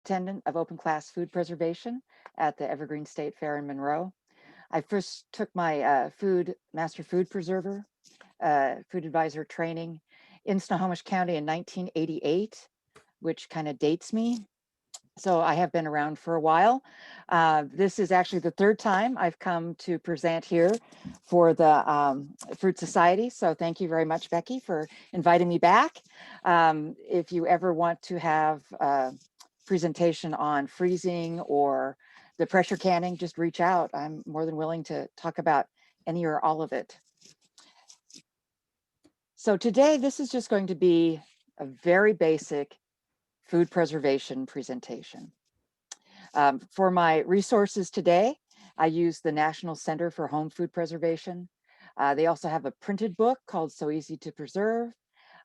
Superintendent of Open Class Food Preservation at the Evergreen State Fair in Monroe. I first took my Master Food Preserver, Food Advisor training in Snohomish County in 1988, which kind of dates me. So I have been around for a while. This is actually the third time I've come to present here for the Fruit Society. So thank you very much, Becky, for inviting me back. If you ever want to have a presentation on freezing or the pressure canning, just reach out. I'm more than willing to talk about any or all of it. So today, this is just going to be a very basic food preservation presentation. For my resources today, I use the National Center for Home Food Preservation. They also have a printed book called So Easy to Preserve.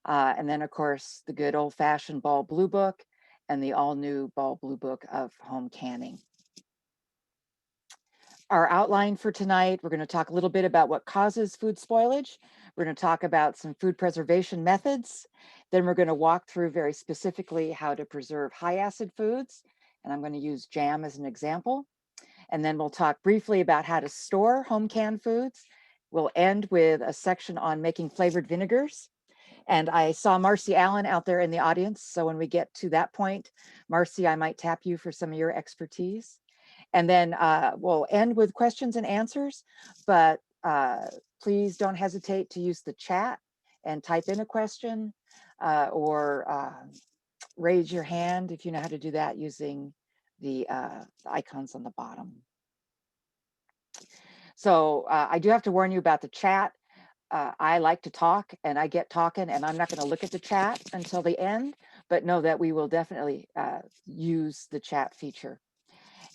And then, of course, the good old-fashioned Ball Blue Book and the all-new Ball Blue Book of Home Canning. Our outline for tonight, we're going to talk a little bit about what causes food spoilage. We're going to talk about some food preservation methods. Then we're going to walk through very specifically how to preserve high acid foods. And I'm going to use jam as an example. And then we'll talk briefly about how to store home canned foods. We'll end with a section on making flavored vinegars. And I saw Marcy Allen out there in the audience. So when we get to that point, Marcy, I might tap you for some of your expertise. And then we'll end with questions and answers, but please don't hesitate to use the chat and type in a question or raise your hand if you know how to do that using the icons on the bottom. So I do have to warn you about the chat. I like to talk and I get talking and I'm not going to look at the chat until the end, but know that we will definitely use the chat feature.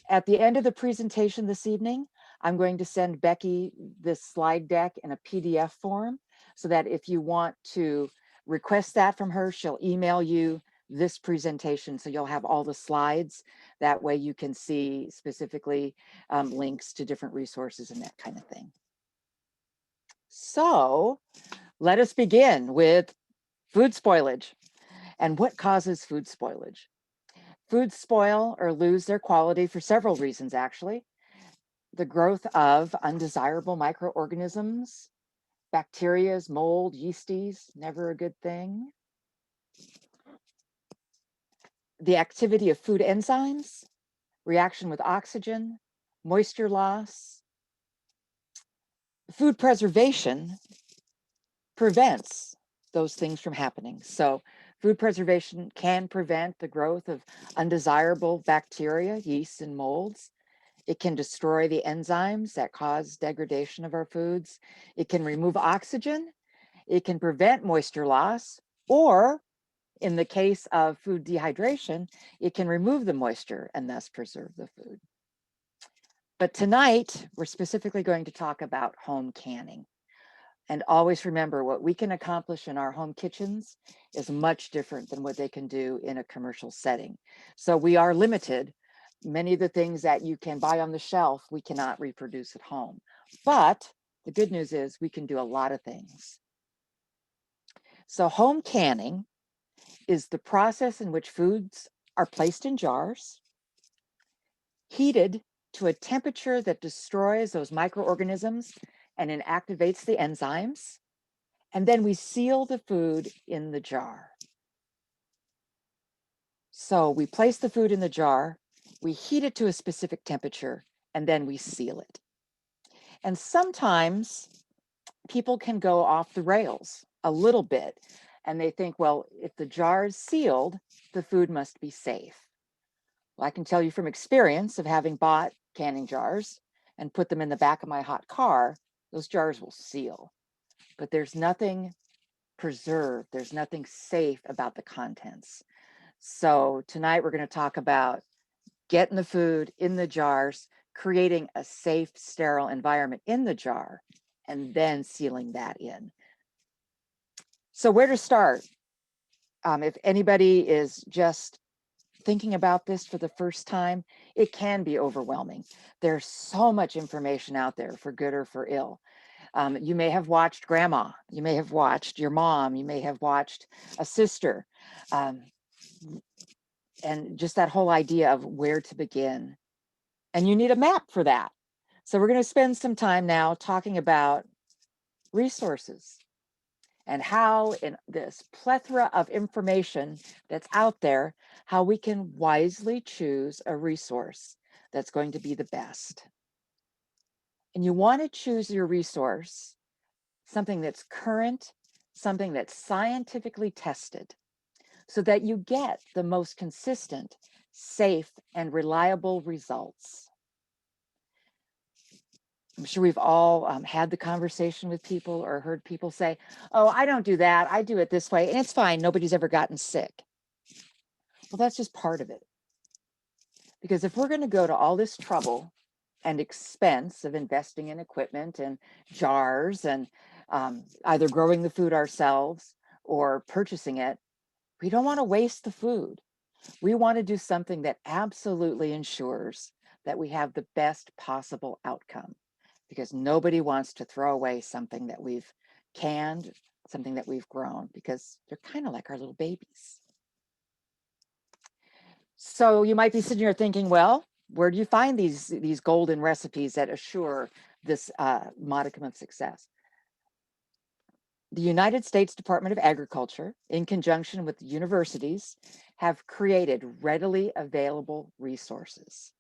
At the end of the presentation this evening, I'm going to send Becky this slide deck in a PDF form so that if you want to request that from her, she'll email you this presentation. So you'll have all the slides. That way you can see specifically links to different resources and that kind of thing. So let us begin with food spoilage and what causes food spoilage. Foods spoil or lose their quality for several reasons, actually. The growth of undesirable microorganisms, bacteria, mold, yeasties, never a good thing. The activity of food enzymes, reaction with oxygen, moisture loss. Food preservation prevents those things from happening. So food preservation can prevent the growth of undesirable bacteria, yeasts, and molds. It can destroy the enzymes that cause degradation of our foods. It can remove oxygen. It can prevent moisture loss, or in the case of food dehydration, it can remove the moisture and thus preserve the food. But tonight, we're specifically going to talk about home canning. And always remember, what we can accomplish in our home kitchens is much different than what they can do in a commercial setting. So we are limited. Many of the things that you can buy on the shelf, we cannot reproduce at home. But the good news is we can do a lot of things. So home canning is the process in which foods are placed in jars, heated to a temperature that destroys those microorganisms and inactivates the enzymes. And then we seal the food in the jar. So we place the food in the jar, we heat it to a specific temperature, and then we seal it. And sometimes people can go off the rails a little bit, and they think, well, if the jar is sealed, the food must be safe. Well, I can tell you from experience of having bought canning jars and put them in the back of my hot car, those jars will seal. But there's nothing preserved, there's nothing safe about the contents. So tonight we're going to talk about getting the food in the jars, creating a safe, sterile environment in the jar, and then sealing that in. So where to start? If anybody is just thinking about this for the first time, it can be overwhelming. There's so much information out there for good or for ill. You may have watched grandma, you may have watched your mom, you may have watched a sister. and just that whole idea of where to begin. And you need a map for that. So we're going to spend some time now talking about resources and how, in this plethora of information that's out there, how we can wisely choose a resource that's going to be the best. And you want to choose your resource, something that's current, something that's scientifically tested, so that you get the most consistent, safe, and reliable results. I'm sure we've all had the conversation with people or heard people say, oh, I don't do that. I do it this way, and it's fine. Nobody's ever gotten sick. Well, that's just part of it. Because if we're going to go to all this trouble and expense of investing in equipment and jars and either growing the food ourselves or purchasing it, we don't want to waste the food. We want to do something that absolutely ensures that we have the best possible outcome, because nobody wants to throw away something that we've canned, something that we've grown, because they're kind of like our little babies. So you might be sitting here thinking, well, where do you find these golden recipes that assure this modicum of success? The United States Department of Agriculture, in conjunction with universities, have created readily available resources.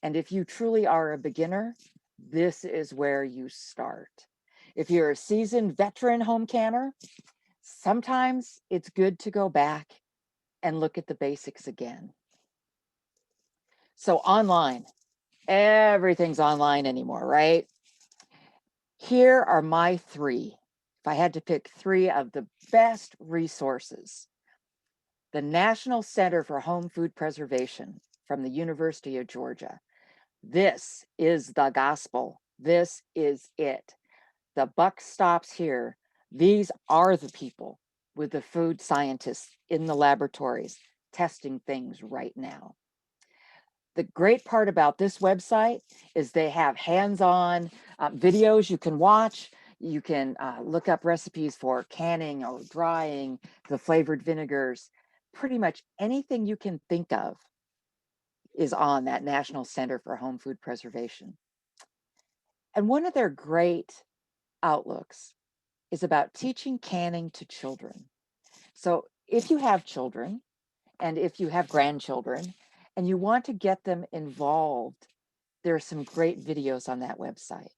And if you truly are a beginner, this is where you start. If you're a seasoned veteran home canner, sometimes it's good to go back and look at the basics again. So online, everything's online anymore, right? Here are my three. If I had to pick three of the best resources, the National Center for Home Food Preservation from the University of Georgia. This is the gospel. This is it. The buck stops here. These are the people with the food scientists in the laboratories testing things right now. The great part about this website is they have hands-on videos you can watch. You can look up recipes for canning or drying, the flavored vinegars. Pretty much anything you can think of is on that National Center for Home Food Preservation. And one of their great outlooks is about teaching canning to children. So if you have children and if you have grandchildren and you want to get them involved, there are some great videos on that website.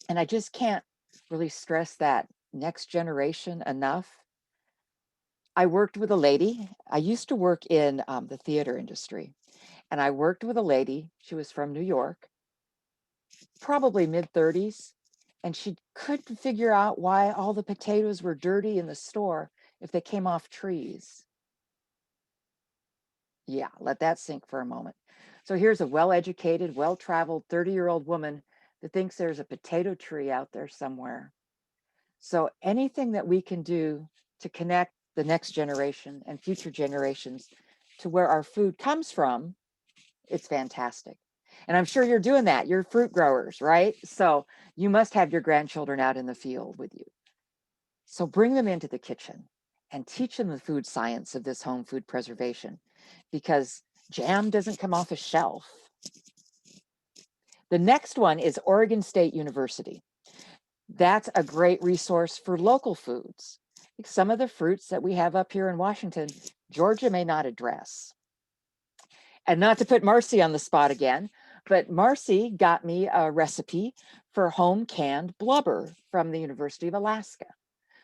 And I just can't really stress that next generation enough. I worked with a lady. I used to work in the theater industry, and I worked with a lady. She was from New York, probably mid-30s, and she couldn't figure out why all the potatoes were dirty in the store if they came off trees. Yeah, let that sink for a moment. So here's a well-educated, well-traveled 30-year-old woman that thinks there's a potato tree out there somewhere. So anything that we can do to connect the next generation and future generations to where our food comes from, it's fantastic. And I'm sure you're doing that. You're fruit growers, right? So you must have your grandchildren out in the field with you. So bring them into the kitchen and teach them the food science of this home food preservation, because jam doesn't come off a shelf. The next one is Oregon State University. That's a great resource for local foods. Some of the fruits that we have up here in Washington, Georgia may not address. And not to put Marcy on the spot again, but Marcy got me a recipe for home canned blubber from the University of Alaska.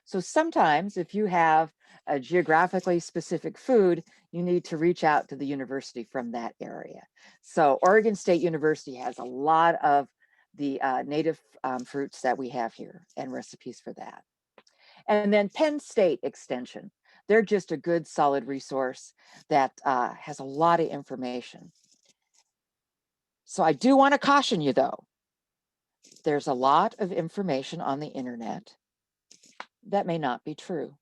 So sometimes if you have a geographically specific food, you need to reach out to the university from that area. So Oregon State University has a lot of the native fruits that we have here and recipes for that. And then Penn State Extension. They're just a good, solid resource that has a lot of information. So I do want to caution you, though. There's a lot of information on the internet that may not be true,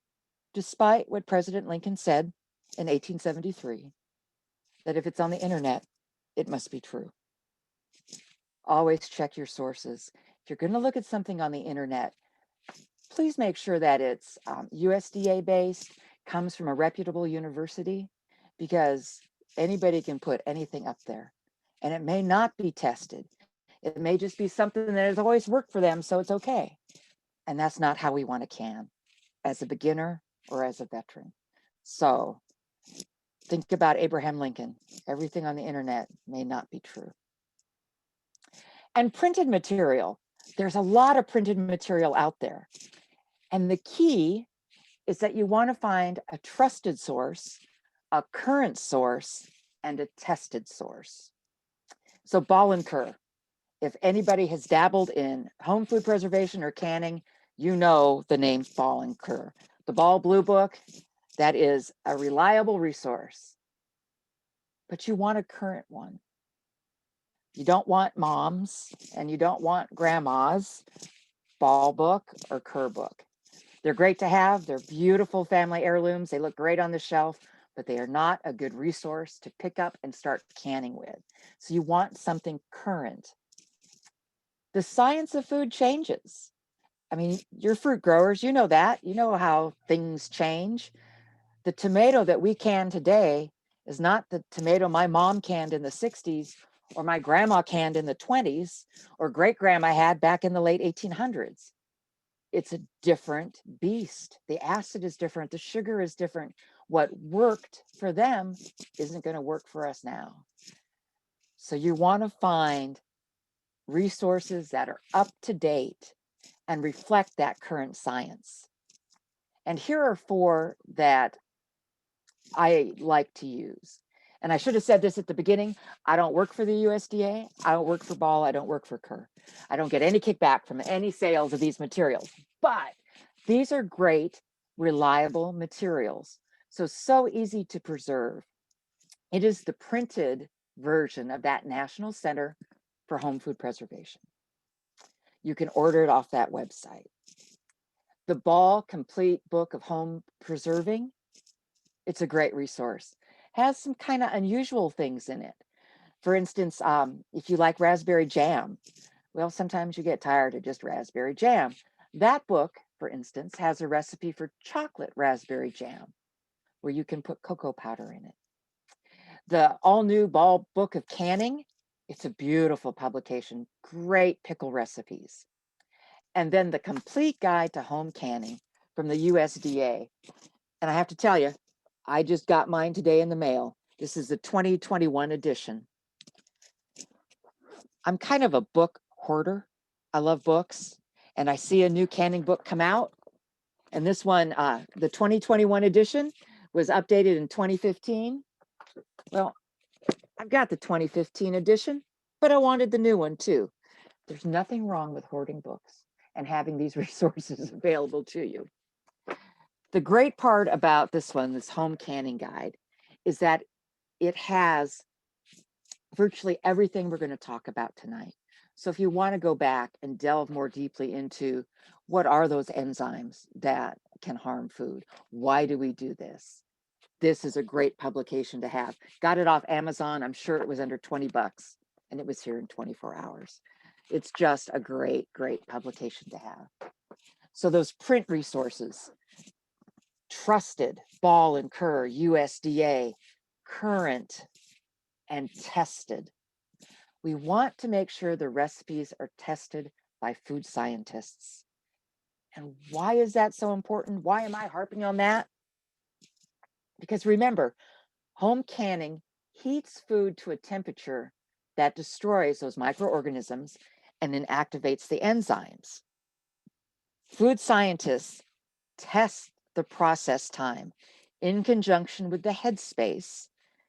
despite what President Lincoln said in 1873, that if it's on the internet, it must be true. Always check your sources. If you're going to look at something on the internet, please make sure that it's USDA based, comes from a reputable university, because anybody can put anything up there, and it may not be tested. It may just be something that has always worked for them, so it's okay. And that's not how we want to can as a beginner or as a veteran. So think about Abraham Lincoln. Everything on the internet may not be true. And printed material. There's a lot of printed material out there. And the key is that you want to find a trusted source, a current source, and a tested source. So Ball and Kerr, if anybody has dabbled in home food preservation or canning, you know the name Ball and Kerr. The Ball Blue Book, that is a reliable resource, but you want a current one. You don't want mom's and you don't want grandma's Ball book or Kerr book. They're great to have. They're beautiful family heirlooms. They look great on the shelf, but they are not a good resource to pick up and start canning with. So you want something current. The science of food changes. I mean, you're fruit growers, you know that. You know how things change. The tomato that we can today is not the tomato my mom canned in the 60s or my grandma canned in the 20s or great grandma had back in the late 1800s. It's a different beast. The acid is different. The sugar is different. What worked for them isn't going to work for us now. So you want to find resources that are up to date and reflect that current science. And here are 4 that I like to use. And I should have said this at the beginning. I don't work for the USDA. I don't work for Ball. I don't work for Kerr. I don't get any kickback from any sales of these materials. But these are great, reliable materials. So easy to preserve. It is the printed version of that National Center for Home Food Preservation. You can order it off that website. The Ball Complete Book of Home Preserving, it's a great resource. Has some kind of unusual things in it. For instance, if you like raspberry jam, well, sometimes you get tired of just raspberry jam. That book, for instance, has a recipe for chocolate raspberry jam where you can put cocoa powder in it. The all new Ball Book of Canning, it's a beautiful publication, great pickle recipes. And then the Complete Guide to Home Canning from the USDA. And I have to tell you, I just got mine today in the mail. This is the 2021 edition. I'm kind of a book hoarder. I love books, and I see a new canning book come out. And this one, the 2021 edition, was updated in 2015. Well, I've got the 2015 edition, but I wanted the new one too. There's nothing wrong with hoarding books and having these resources available to you. The great part about this one, this home canning guide, is that it has virtually everything we're going to talk about tonight. So if you want to go back and delve more deeply into what are those enzymes that can harm food, why do we do this? This is a great publication to have. Got it off Amazon. I'm sure it was under 20 bucks and it was here in 24 hours. It's just a great, great publication to have. So those print resources, trusted, Ball and Kerr, USDA, current, and tested. We want to make sure the recipes are tested by food scientists. And why is that so important? Why am I harping on that? Because remember, home canning heats food to a temperature that destroys those microorganisms and inactivates the enzymes. Food scientists test the process time in conjunction with the headspace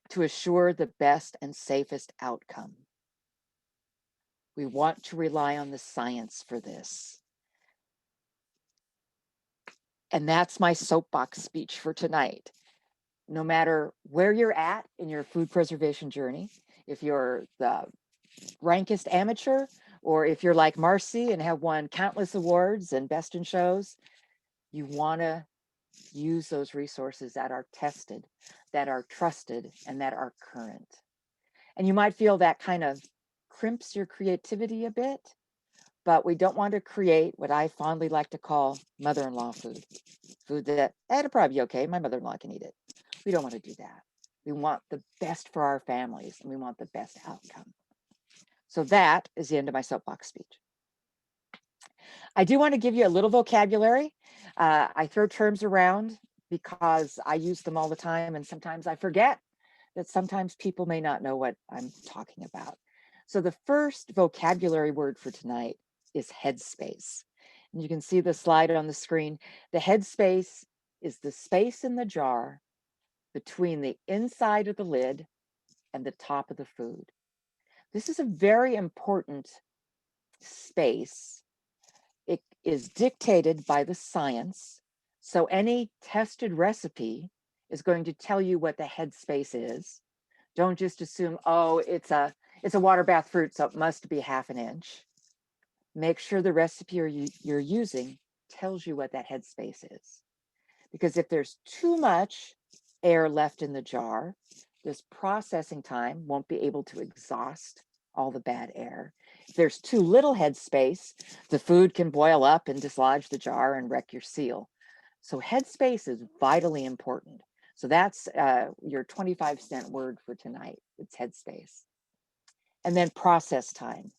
to assure the best and safest outcome. We want to rely on the science for this. And that's my soapbox speech for tonight. No matter where you're at in your food preservation journey, if you're the rankest amateur, or if you're like Marcy and have won countless awards and best in shows, you want to use those resources that are tested, that are trusted, and that are current. And you might feel that kind of crimps your creativity a bit, but we don't want to create what I fondly like to call mother-in-law food. Food that, it'll probably be okay, my mother-in-law can eat it. We don't want to do that. We want the best for our families, and we want the best outcome. So that is the end of my soapbox speech. I do want to give you a little vocabulary. I throw terms around because I use them all the time, and sometimes I forget that sometimes people may not know what I'm talking about. So the first vocabulary word for tonight is headspace. And you can see the slide on the screen. The headspace is the space in the jar between the inside of the lid and the top of the food. This is a very important space. It is dictated by the science. So any tested recipe is going to tell you what the headspace is. Don't just assume, oh, it's a water bath fruit, so it must be 1/2 inch. Make sure the recipe you're using tells you what that headspace is. Because if there's too much air left in the jar, this processing time won't be able to exhaust all the bad air. If there's too little headspace, the food can boil up and dislodge the jar and wreck your seal. So headspace is vitally important. So that's your 25-cent word for tonight. It's headspace. And then process time.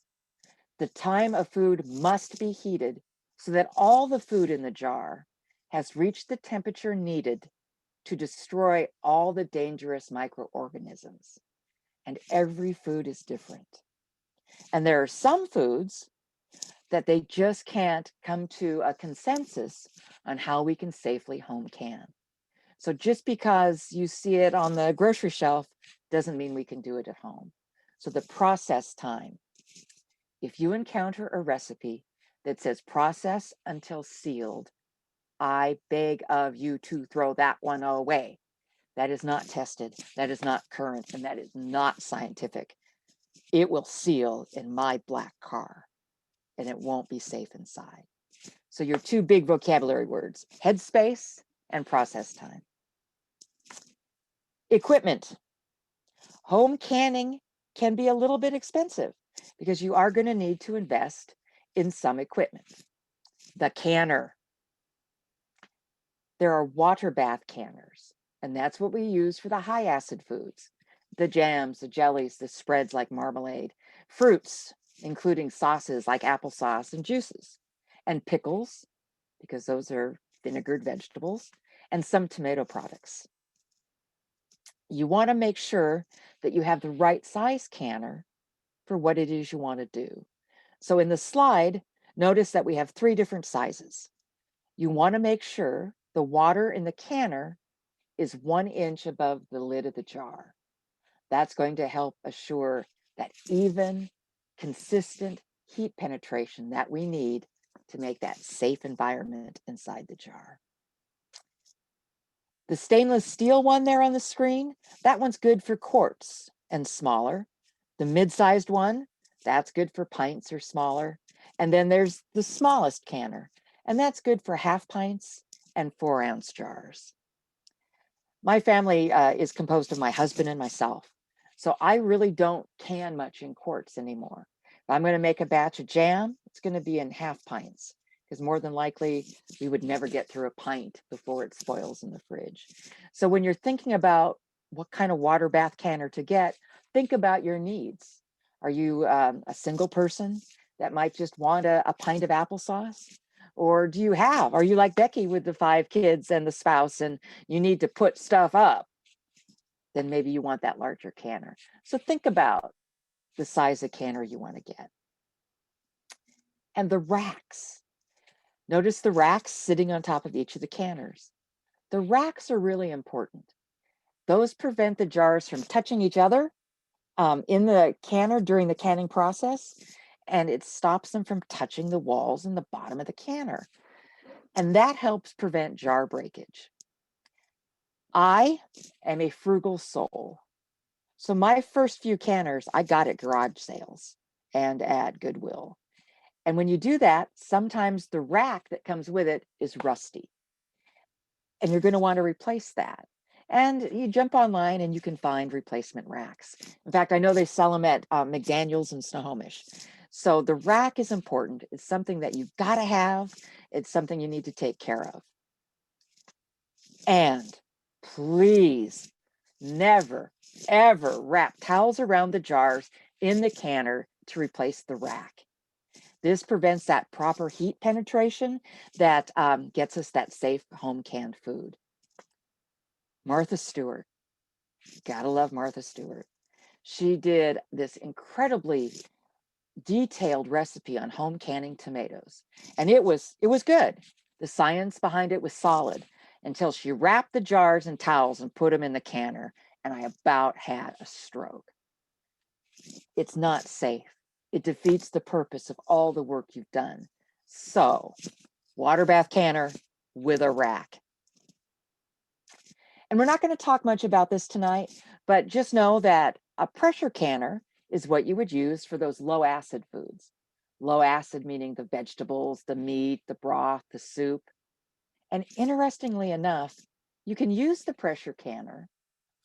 The time a food must be heated so that all the food in the jar has reached the temperature needed to destroy all the dangerous microorganisms. And every food is different. And there are some foods that they just can't come to a consensus on how we can safely home can. So just because you see it on the grocery shelf doesn't mean we can do it at home. So the process time. If you encounter a recipe that says process until sealed, I beg of you to throw that one away. That is not tested, that is not current, and that is not scientific. It will seal in my black car, and it won't be safe inside. So your two big vocabulary words, headspace and process time. Equipment. Home canning can be a little bit expensive because you are going to need to invest in some equipment. The canner. There are water bath canners, and that's what we use for the high acid foods, the jams, the jellies, the spreads like marmalade, fruits, including sauces like applesauce and juices, and pickles, because those are vinegared vegetables, and some tomato products. You want to make sure that you have the right size canner for what it is you want to do. So in the slide, notice that we have 3 different sizes. You want to make sure the water in the canner is 1 inch above the lid of the jar. That's going to help assure that even, consistent heat penetration that we need to make that safe environment inside the jar. The stainless steel one there on the screen, that one's good for quarts and smaller. The mid-sized one, that's good for pints or smaller. And then there's the smallest canner, and that's good for 1/2 pints and 4-ounce jars. My family is composed of my husband and myself. So I really don't can much in quarts anymore. If I'm going to make a batch of jam, it's going to be in 1/2 pints because more than likely we would never get through a pint before it spoils in the fridge. So when you're thinking about what kind of water bath canner to get, think about your needs. Are you a single person that might just want a pint of applesauce? Or are you like Becky with the 5 kids and the spouse and you need to put stuff up? Then maybe you want that larger canner. So think about the size of canner you want to get. And the racks. Notice the racks sitting on top of each of the canners. The racks are really important. Those prevent the jars from touching each other in the canner during the canning process, and it stops them from touching the walls and the bottom of the canner. And that helps prevent jar breakage. I am a frugal soul. So my first few canners, I got at garage sales and at Goodwill. And when you do that, sometimes the rack that comes with it is rusty. And you're going to want to replace that. And you jump online and you can find replacement racks. In fact, I know they sell them at McDaniel's and Snohomish. So the rack is important. It's something that you've got to have. It's something you need to take care of. And please Never, ever wrap towels around the jars in the canner to replace the rack. This prevents that proper heat penetration that gets us that safe home canned food. Martha Stewart, gotta love Martha Stewart. She did this incredibly detailed recipe on home canning tomatoes, and it was good. The science behind it was solid until she wrapped the jars in towels and put them in the canner, and I about had a stroke. It's not safe. It defeats the purpose of all the work you've done. So, water bath canner with a rack. And we're not going to talk much about this tonight, but just know that a pressure canner is what you would use for those low acid foods. Low acid meaning the vegetables, the meat, the broth, the soup. And interestingly enough, you can use the pressure canner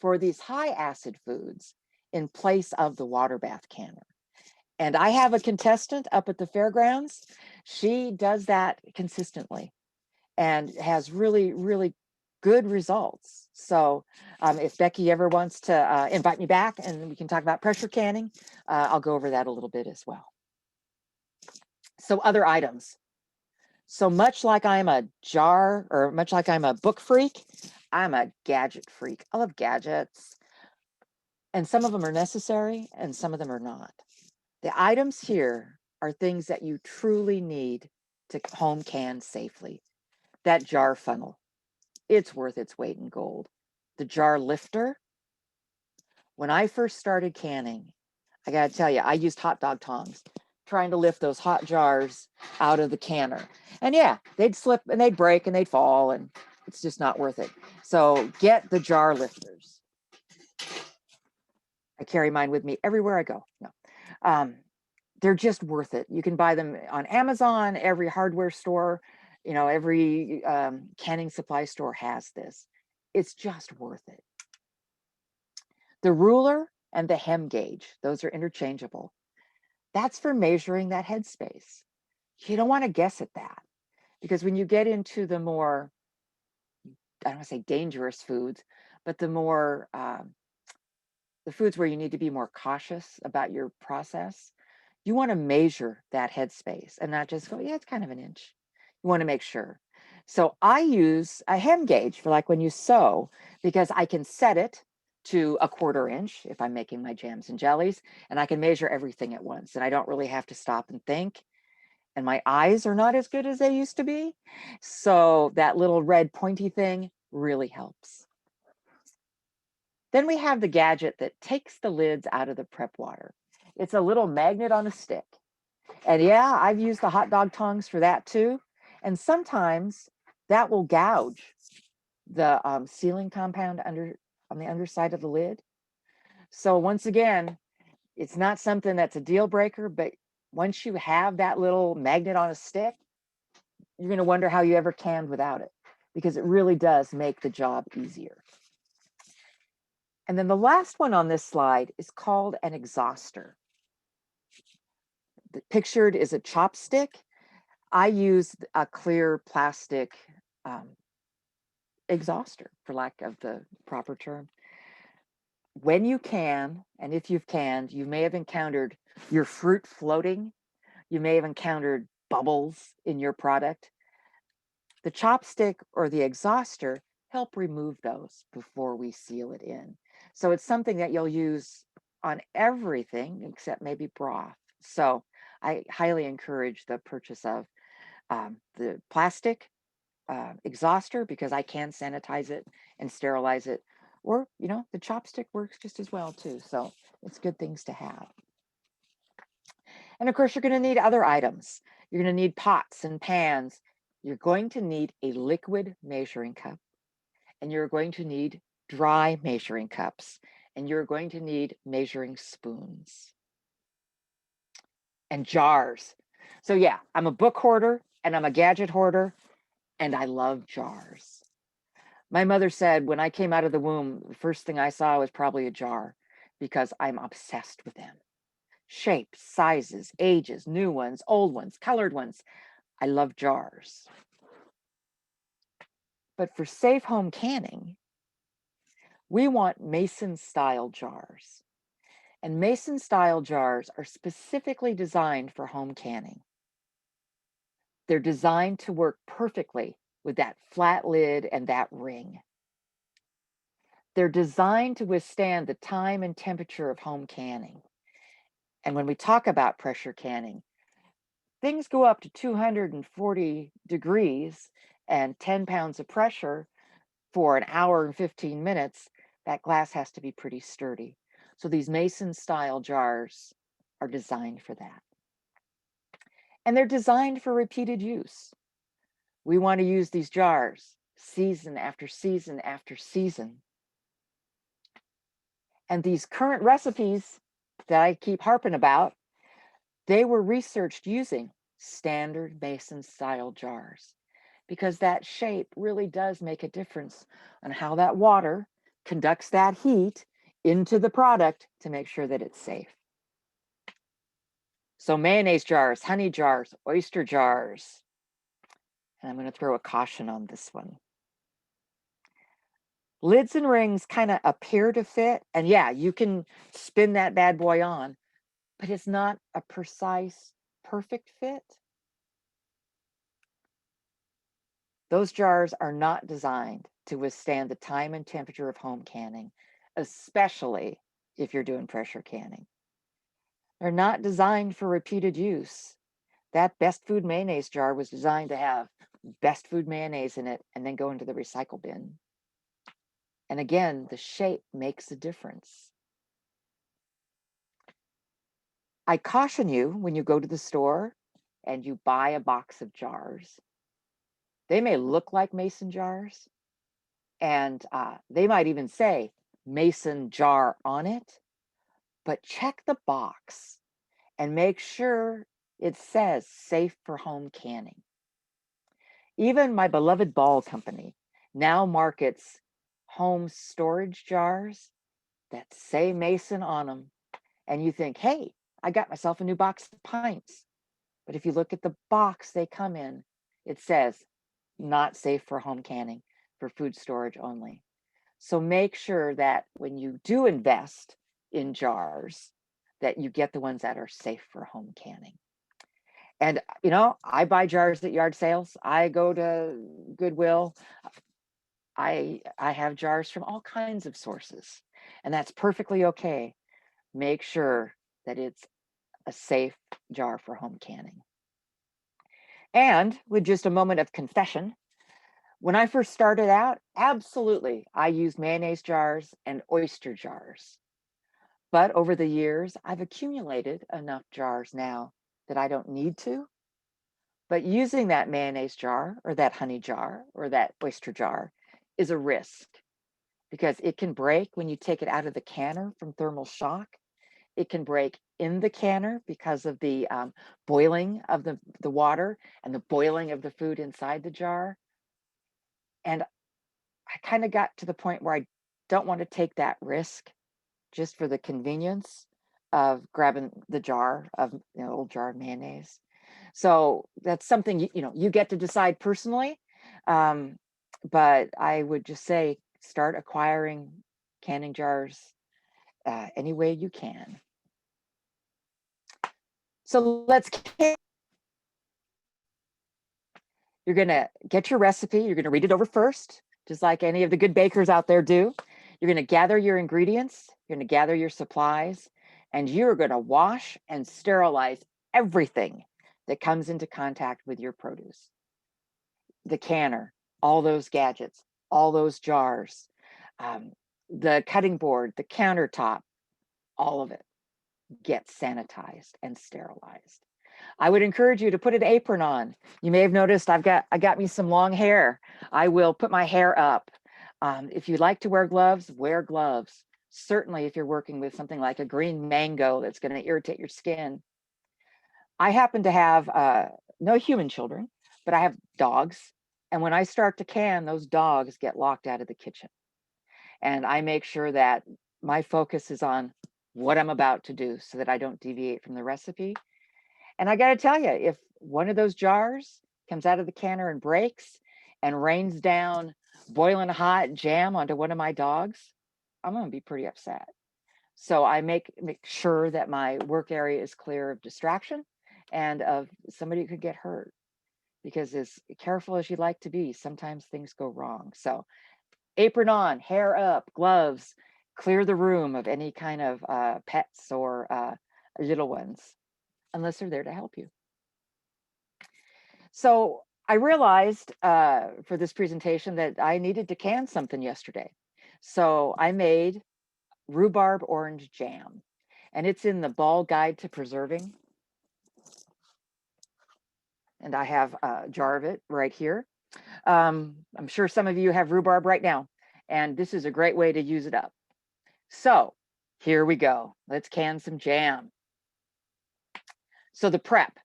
for these high acid foods in place of the water bath canner. And I have a contestant up at the fairgrounds. She does that consistently and has really, really good results. So if Becky ever wants to invite me back and we can talk about pressure canning, I'll go over that a little bit as well. So other items. So much like I'm a book freak, I'm a gadget freak. I love gadgets. And some of them are necessary and some of them are not. The items here are things that you truly need to home can safely. That jar funnel, it's worth its weight in gold. The jar lifter, when I first started canning, I gotta tell you, I used hot dog tongs trying to lift those hot jars out of the canner. And yeah, they'd slip and they'd break and they'd fall, and it's just not worth it. So get the jar lifters. I carry mine with me everywhere I go. No. They're just worth it. You can buy them on Amazon, every hardware store, every canning supply store has this. It's just worth it. The ruler and the hem gauge, those are interchangeable. That's for measuring that headspace. You don't want to guess at that because when you get into the more, I don't want to say dangerous foods, but the more, the foods where you need to be more cautious about your process, you want to measure that headspace and not just go, yeah, it's kind of an inch. You want to make sure. So I use a hem gauge for like when you sew, because I can set it to a 1/4 inch if I'm making my jams and jellies, and I can measure everything at once. And I don't really have to stop and think. And my eyes are not as good as they used to be. So that little red pointy thing really helps. Then we have the gadget that takes the lids out of the prep water. It's a little magnet on a stick. And yeah, I've used the hot dog tongs for that too. And sometimes that will gouge the sealing compound on the underside of the lid. So once again, it's not something that's a deal breaker, but once you have that little magnet on a stick, you're going to wonder how you ever canned without it, because it really does make the job easier. And then the last one on this slide is called an exhauster. The pictured is a chopstick. I use a clear plastic exhauster, for lack of the proper term. When you can, and if you've canned, you may have encountered your fruit floating. You may have encountered bubbles in your product. The chopstick or the exhauster help remove those before we seal it in. So it's something that you'll use on everything except maybe broth. So I highly encourage the purchase of the plastic exhauster, because I can sanitize it and sterilize it. Or, the chopstick works just as well too. So it's good things to have. And of course, you're going to need other items. You're going to need pots and pans. You're going to need a liquid measuring cup, and you're going to need dry measuring cups, and you're going to need measuring spoons and jars. So yeah, I'm a book hoarder and I'm a gadget hoarder, and I love jars. My mother said when I came out of the womb, the first thing I saw was probably a jar, because I'm obsessed with them. Shapes, sizes, ages, new ones, old ones, colored ones. I love jars. But for safe home canning, We want Mason style jars. And Mason style jars are specifically designed for home canning. They're designed to work perfectly with that flat lid and that ring. They're designed to withstand the time and temperature of home canning. And when we talk about pressure canning, things go up to 240 degrees and 10 pounds of pressure for an hour and 15 minutes. That glass has to be pretty sturdy. So these Mason style jars are designed for that. And they're designed for repeated use. We want to use these jars season after season after season. And these current recipes that I keep harping about, they were researched using standard Mason style jars because that shape really does make a difference on how that water conducts that heat into the product to make sure that it's safe. So mayonnaise jars, honey jars, oyster jars. And I'm going to throw a caution on this one. Lids and rings kind of appear to fit, and yeah, you can spin that bad boy on, but it's not a precise, perfect fit. Those jars are not designed to withstand the time and temperature of home canning, especially if you're doing pressure canning. They're not designed for repeated use. That Best Food mayonnaise jar was designed to have Best Food mayonnaise in it and then go into the recycle bin. And again, the shape makes a difference. I caution you when you go to the store and you buy a box of jars. They may look like mason jars, and they might even say mason jar on it, but check the box and make sure it says safe for home canning. Even my beloved Ball Company now markets home storage jars that say mason on them, and you think, hey, I got myself a new box of pints. But if you look at the box they come in, it says not safe for home canning, for food storage only. So make sure that when you do invest in jars, that you get the ones that are safe for home canning. And you know, I buy jars at yard sales. I go to Goodwill. I have jars from all kinds of sources, and that's perfectly okay. Make sure that it's a safe jar for home canning. And with just a moment of confession, when I first started out, absolutely, I used mayonnaise jars and oyster jars. But over the years, I've accumulated enough jars now that I don't need to. But using that mayonnaise jar or that honey jar or that oyster jar is a risk because it can break when you take it out of the canner from thermal shock. It can break in the canner because of the boiling of the water and the boiling of the food inside the jar. And I kind of got to the point where I don't want to take that risk just for the convenience of grabbing the jar of old jar of mayonnaise. So that's something you get to decide personally. But I would just say start acquiring canning jars any way you can. So you're going to get your recipe. You're going to read it over first, just like any of the good bakers out there do. You're going to gather your ingredients. You're going to gather your supplies, and you're going to wash and sterilize everything that comes into contact with your produce. The canner, all those gadgets, all those jars, the cutting board, the countertop, all of it gets sanitized and sterilized. I would encourage you to put an apron on. You may have noticed I got me some long hair. I will put my hair up. If you like to wear gloves, wear gloves. Certainly if you're working with something like a green mango that's going to irritate your skin. I happen to have no human children, but I have dogs. And when I start to can, those dogs get locked out of the kitchen. And I make sure that my focus is on what I'm about to do so that I don't deviate from the recipe. And I got to tell you, if one of those jars comes out of the canner and breaks and rains down boiling hot jam onto one of my dogs, I'm going to be pretty upset. So I make sure that my work area is clear of distraction and of somebody who could get hurt, because as careful as you'd like to be, sometimes things go wrong. So apron on, hair up, gloves, clear the room of any kind of pets or little ones, unless they're there to help you. So I realized for this presentation that I needed to can something yesterday. So I made rhubarb orange jam, and it's in the Ball Guide to Preserving. And I have a jar of it right here. I'm sure some of you have rhubarb right now, and this is a great way to use it up. So here we go. Let's can some jam. So the prep: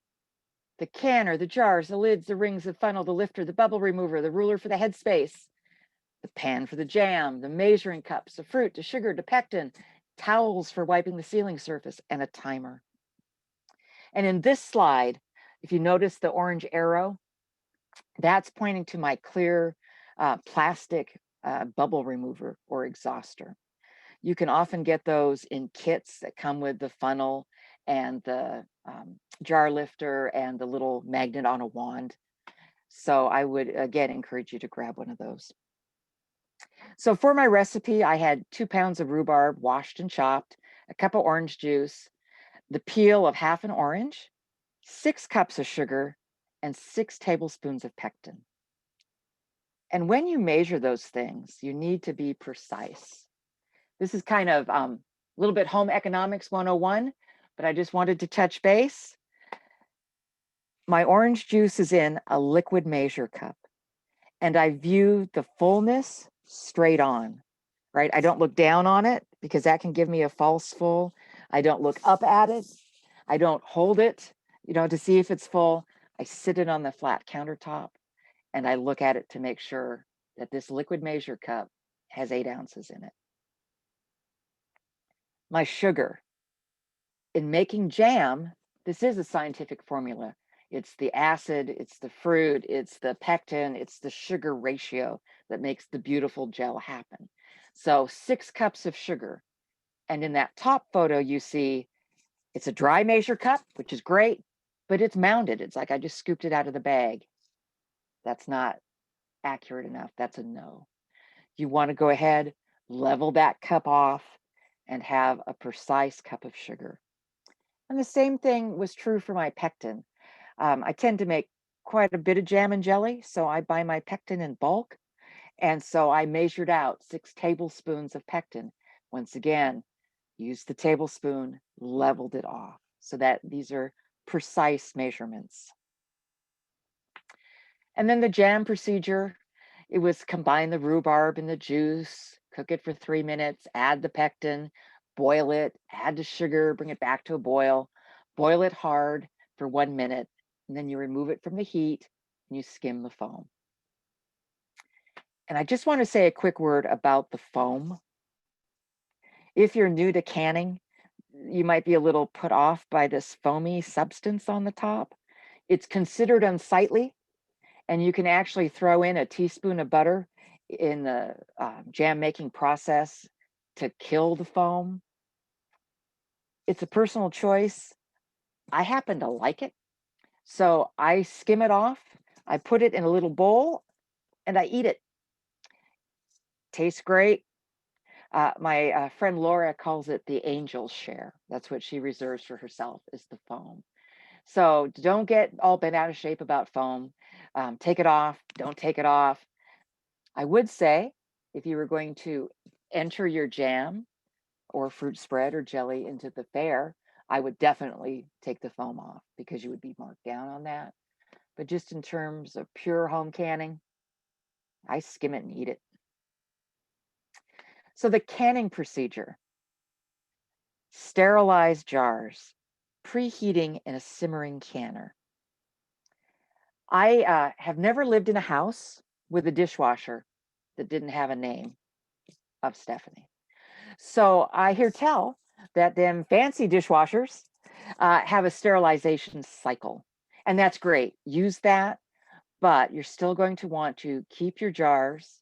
the canner, the jars, the lids, the rings, the funnel, the lifter, the bubble remover, the ruler for the headspace, the pan for the jam, the measuring cups, the fruit, the sugar, the pectin, towels for wiping the sealing surface, and a timer. And in this slide, if you notice the orange arrow, that's pointing to my clear plastic bubble remover or exhauster. You can often get those in kits that come with the funnel and the jar lifter and the little magnet on a wand. So I would, again, encourage you to grab one of those. So for my recipe, I had 2 pounds of rhubarb washed and chopped, a cup of orange juice, the peel of half an orange, 6 cups of sugar, and 6 tablespoons of pectin. And when you measure those things, you need to be precise. This is kind of a little bit home economics 101, but I just wanted to touch base. My orange juice is in a liquid measure cup, and I view the fullness straight on, right? I don't look down on it because that can give me a false full. I don't look up at it. I don't hold it, to see if it's full. I sit it on the flat countertop and I look at it to make sure that this liquid measure cup has 8 ounces in it. My sugar. In making jam, this is a scientific formula. It's the acid, it's the fruit, it's the pectin, it's the sugar ratio that makes the beautiful gel happen. So 6 cups of sugar. And in that top photo, you see it's a dry measure cup, which is great, but it's mounded. It's like I just scooped it out of the bag. That's not accurate enough. That's a no. You want to go ahead, level that cup off, and have a precise cup of sugar. And the same thing was true for my pectin. I tend to make quite a bit of jam and jelly, so I buy my pectin in bulk. And so I measured out 6 tablespoons of pectin. Once again, used the tablespoon, leveled it off so that these are precise measurements. And then the jam procedure, it was combine the rhubarb in the juice, cook it for 3 minutes, add the pectin, boil it, add the sugar, bring it back to a boil it hard for 1 minute, and then you remove it from the heat and you skim the foam. And I just want to say a quick word about the foam. If you're new to canning, you might be a little put off by this foamy substance on the top. It's considered unsightly, and you can actually throw in a teaspoon of butter in the jam making process to kill the foam. It's a personal choice. I happen to like it. So I skim it off, I put it in a little bowl, and I eat it. Tastes great. My friend Laura calls it the angel's share. That's what she reserves for herself, is the foam. So don't get all bent out of shape about foam. Take it off, don't take it off. I would say if you were going to enter your jam or fruit spread or jelly into the fair, I would definitely take the foam off because you would be marked down on that. But just in terms of pure home canning, I skim it and eat it. So the canning procedure: sterilize jars, preheating in a simmering canner. I have never lived in a house with a dishwasher that didn't have a name of Stephanie. So I hear tell that them fancy dishwashers have a sterilization cycle, and that's great. Use that, but you're still going to want to keep your jars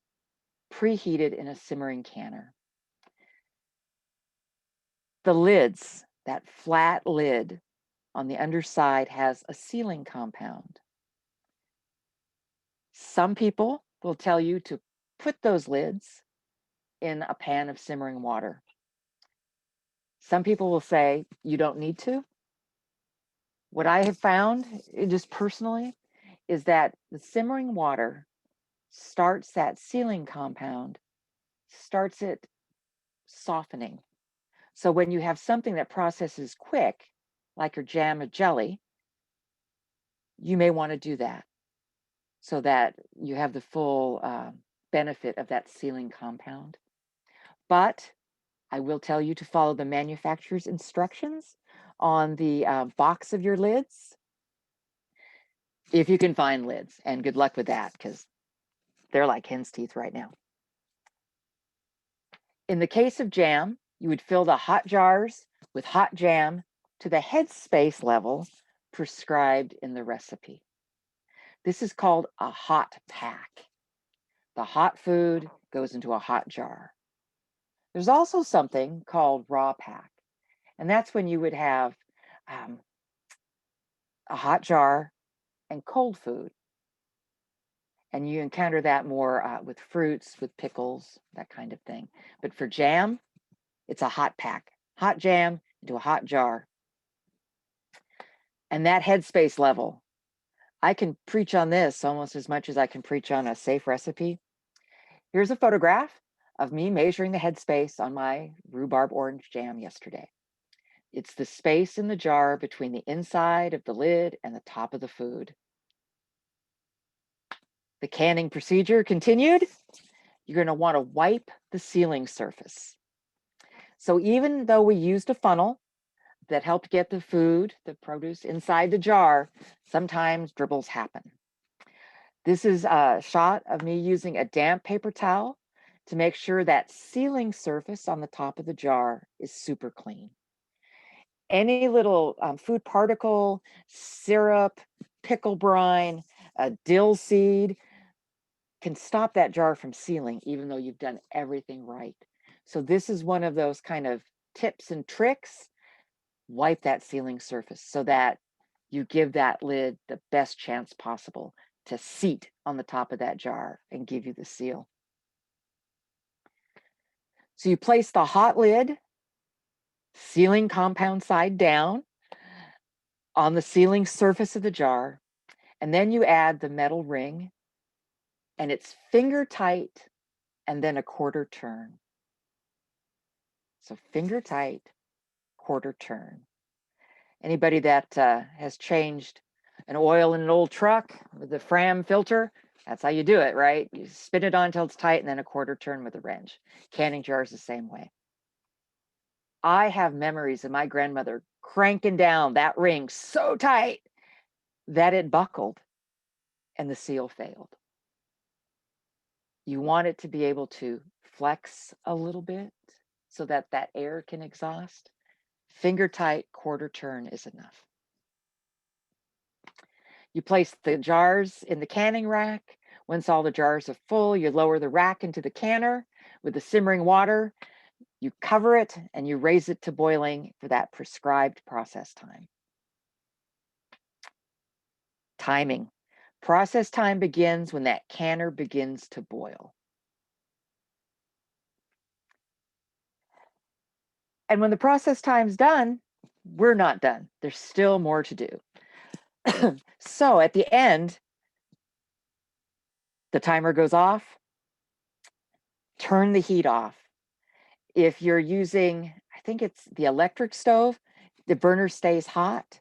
preheated in a simmering canner. The lids, that flat lid on the underside has a sealing compound. Some people will tell you to put those lids in a pan of simmering water. Some people will say you don't need to. What I have found, just personally, is that the simmering water starts that sealing compound, starts it softening. So when you have something that processes quick, like your jam or jelly, you may want to do that so that you have the full benefit of that sealing compound. But I will tell you to follow the manufacturer's instructions on the box of your lids, if you can find lids, and good luck with that because they're like hen's teeth right now. In the case of jam, you would fill the hot jars with hot jam to the headspace level prescribed in the recipe. This is called a hot pack. The hot food goes into a hot jar. There's also something called raw pack, and that's when you would have a hot jar and cold food. And you encounter that more with fruits, with pickles, that kind of thing. But for jam, it's a hot pack, hot jam into a hot jar. And that headspace level, I can preach on this almost as much as I can preach on a safe recipe. Here's a photograph of me measuring the headspace on my rhubarb orange jam yesterday. It's the space in the jar between the inside of the lid and the top of the food. The canning procedure continued. You're going to want to wipe the sealing surface. So even though we used a funnel that helped get the food, the produce inside the jar, sometimes dribbles happen. This is a shot of me using a damp paper towel to make sure that sealing surface on the top of the jar is super clean. Any little food particle, syrup, pickle brine, a dill seed can stop that jar from sealing, even though you've done everything right. So this is one of those kind of tips and tricks. Wipe that sealing surface so that you give that lid the best chance possible to seat on the top of that jar and give you the seal. So you place the hot lid, sealing compound side down, on the sealing surface of the jar, and then you add the metal ring, and it's finger tight and then a quarter turn. So finger tight, quarter turn. Anybody that has changed an oil in an old truck with the Fram filter, that's how you do it, right? You spin it on until it's tight and then a quarter turn with a wrench. Canning jars the same way. I have memories of my grandmother cranking down that ring so tight that it buckled and the seal failed. You want it to be able to flex a little bit so that that air can exhaust. Finger tight, quarter turn is enough. You place the jars in the canning rack. Once all the jars are full, you lower the rack into the canner with the simmering water. You cover it and you raise it to boiling for that prescribed process time. Timing. Process time begins when that canner begins to boil. And when the process time's done, we're not done. There's still more to do. So at the end, the timer goes off. Turn the heat off. If you're using, I think it's the electric stove, the burner stays hot,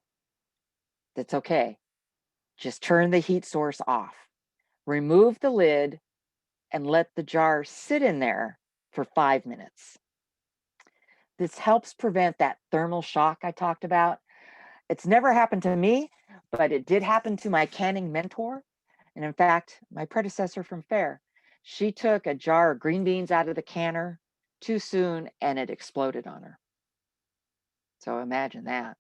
that's okay. Just turn the heat source off. Remove the lid and let the jar sit in there for 5 minutes. This helps prevent that thermal shock I talked about. It's never happened to me, but it did happen to my canning mentor. And in fact, my predecessor from Fair, she took a jar of green beans out of the canner too soon and it exploded on her. So imagine that.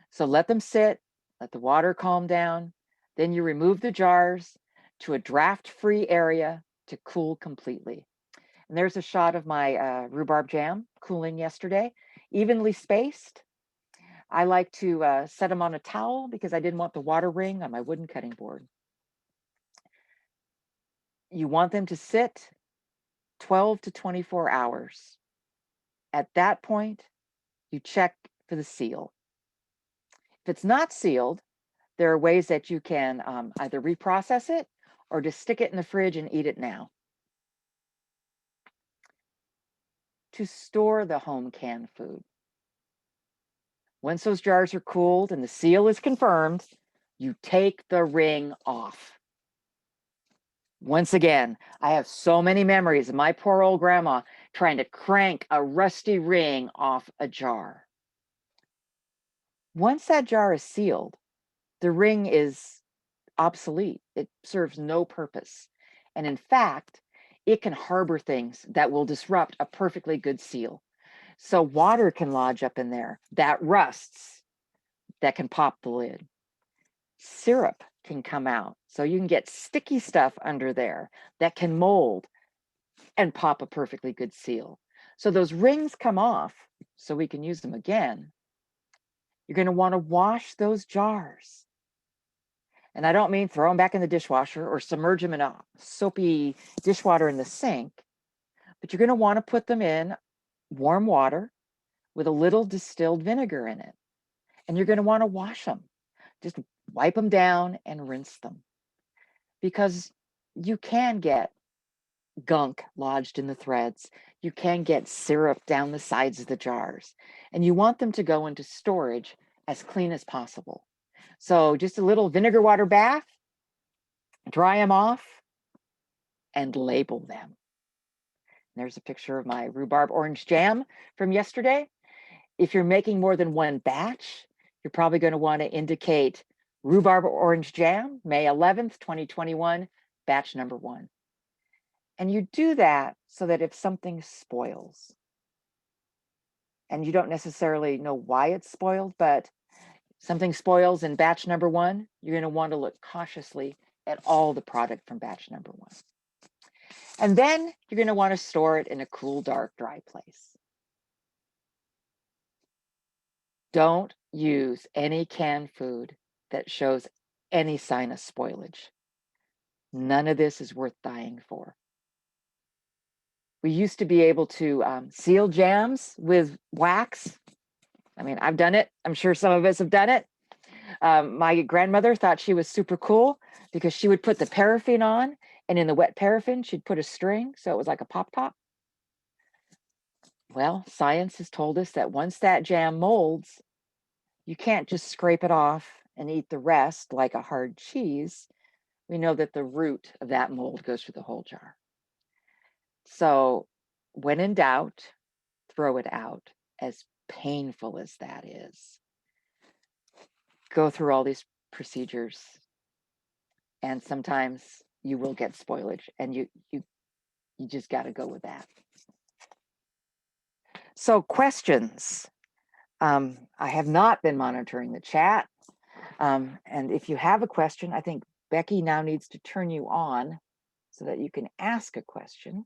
So let them sit, let the water calm down. Then you remove the jars to a draft-free area to cool completely. And there's a shot of my rhubarb jam cooling yesterday. evenly spaced. I like to set them on a towel because I didn't want the water ring on my wooden cutting board. You want them to sit 12 to 24 hours. At that point, you check for the seal. If it's not sealed, there are ways that you can either reprocess it or just stick it in the fridge and eat it now. To store the home canned food. Once those jars are cooled and the seal is confirmed, you take the ring off. Once again, I have so many memories of my poor old grandma trying to crank a rusty ring off a jar. Once that jar is sealed, the ring is obsolete. It serves no purpose. And in fact, it can harbor things that will disrupt a perfectly good seal. So water can lodge up in there that rusts, that can pop the lid. Syrup can come out. So you can get sticky stuff under there that can mold and pop a perfectly good seal. So those rings come off so we can use them again. You're going to want to wash those jars. And I don't mean throw them back in the dishwasher or submerge them in a soapy dishwater in the sink, but you're going to want to put them in warm water with a little distilled vinegar in it. And you're going to want to wash them. Just wipe them down and rinse them. Because you can get gunk lodged in the threads. You can get syrup down the sides of the jars. And you want them to go into storage as clean as possible. So just a little vinegar water bath, dry them off, and label them. There's a picture of my rhubarb orange jam from yesterday. If you're making more than one batch, you're probably going to want to indicate rhubarb orange jam, May 11th, 2021, batch number 1. And you do that so that if something spoils, and you don't necessarily know why it's spoiled, but something spoils in batch number 1, you're going to want to look cautiously at all the product from batch number 1. And then you're going to want to store it in a cool, dark, dry place. Don't use any canned food that shows any sign of spoilage. None of this is worth dying for. We used to be able to seal jams with wax. I mean, I've done it. I'm sure some of us have done it. My grandmother thought she was super cool because she would put the paraffin on, and in the wet paraffin, she'd put a string, so it was like a pop top. Well, science has told us that once that jam molds, you can't just scrape it off and eat the rest like a hard cheese. We know that the root of that mold goes through the whole jar. So when in doubt, throw it out, as painful as that is. Go through all these procedures, and sometimes you will get spoilage, and you just got to go with that. So questions. I have not been monitoring the chat. And if you have a question, I think Becky now needs to turn you on so that you can ask a question.